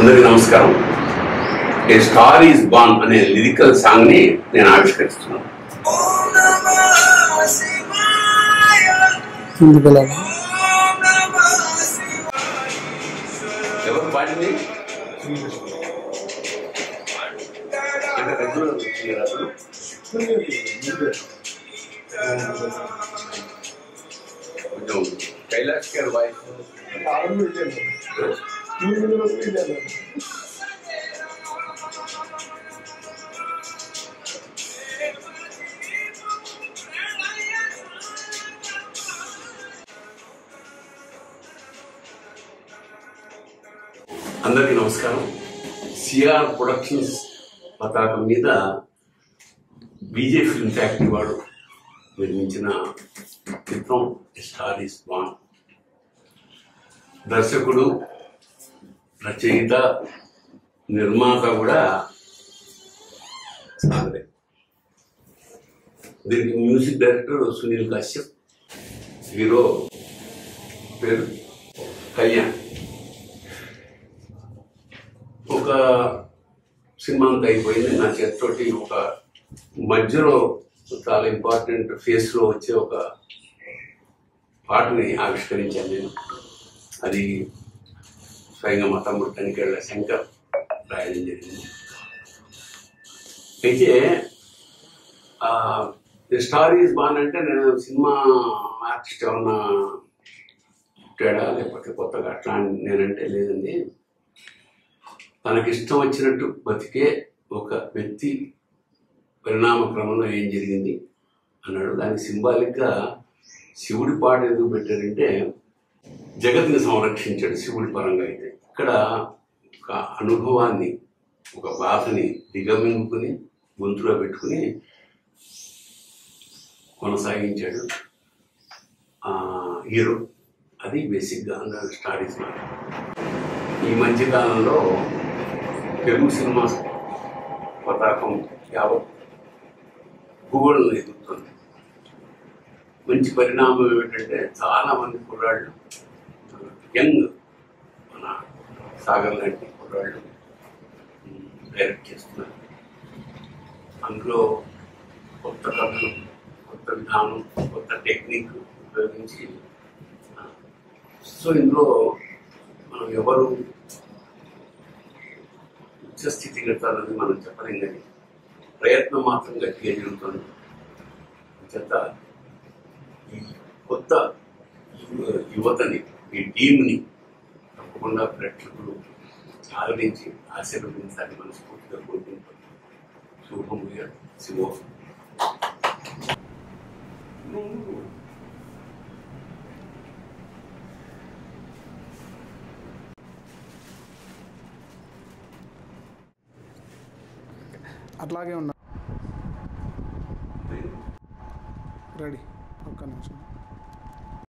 అందరికీ నమస్కారం. ఏ star is born అనే లిరికల్ సాంగ్ ని నేను ఆవిష్కరిస్తున్నాను. ఎవరు పాడింది? కొంచెం కైలాష్ గారి వాయిస్ అందరికీ నమస్కారం. సిఆర్ ప్రొడక్షన్స్ పతాకం మీద విజే ఫిల్మ్ ఫ్యాక్టరీ వాడు నిర్మించిన చిత్రం స్టార్ ఈజ్ బార్న్. దర్శకుడు, రచయిత, నిర్మాత కూడా సాగరే. దీనికి music director Sunil Kashyap, hero పేరు కళ్యాణ్. ఒక సినిమా అంతా అయిపోయింది. నా చేతితోటి ఒక మధ్యలో చాలా ఇంపార్టెంట్ ఫేస్లో వచ్చే ఒక పాటని ఆవిష్కరించాను నేను. అది స్వయంగా మా తమ్ముడు తనికెళ్ళ శంకర్ రాయడం జరిగింది. అయితే స్టార్ ఈజ్ బార్న్ అంటే నేను సినిమా ఆర్టిస్ట్ ఏమన్నా పుట్టాడా లేకపోతే కొత్తగా అట్లా నేనంటే లేదండి. తనకిష్టం వచ్చినట్టు బతికే ఒక వ్యక్తి పరిణామ క్రమంలో ఏం జరిగింది అన్నాడు. దానికి సింబాలిక్గా శివుడి పాట ఎందుకు పెట్టారంటే జగత్ని సంరక్షించాడు శివుడి పరంగా. అయితే ఇక్కడ ఒక అనుభవాన్ని, ఒక బాధని దిగమింగుకుని గొంతులో పెట్టుకుని కొనసాగించాడు హీరో. అది బేసిక్గా స్టార్ ఈజ్ బార్న్. ఈ మధ్యకాలంలో తెలుగు సినిమా పతాకం యావత్ భూగోళంలో ఎదుగుతుంది. మంచి పరిణామం ఏమిటంటే చాలా మంది కుర్రాళ్ళు, యంగ్ మన సాగర్ లాంటి కుర్రాళ్ళు డైరెక్ట్ చేస్తున్నారు. అందులో కొత్త కథలు, కొత్త విధానం, కొత్త టెక్నిక్ ఉపయోగించి సో ఇందులో మనం ఎవరు ఉచ్చస్థితిగతాలని మనం చెప్పలేం, కానీ ప్రయత్నం మాత్రం గట్టిగా జరుగుతుంది. చేత ఈ కొత్త యువతని, ఈ టీంని తప్పకుండా ప్రేక్షకులు ఆదరించి ఆశీర్వదించాలని మనస్ఫూర్తిగా కోరుకుంటాం. శుభముగా శివోహం. అట్లాగే ఉన్నా రెడీ. ఒక్క నిమిషం.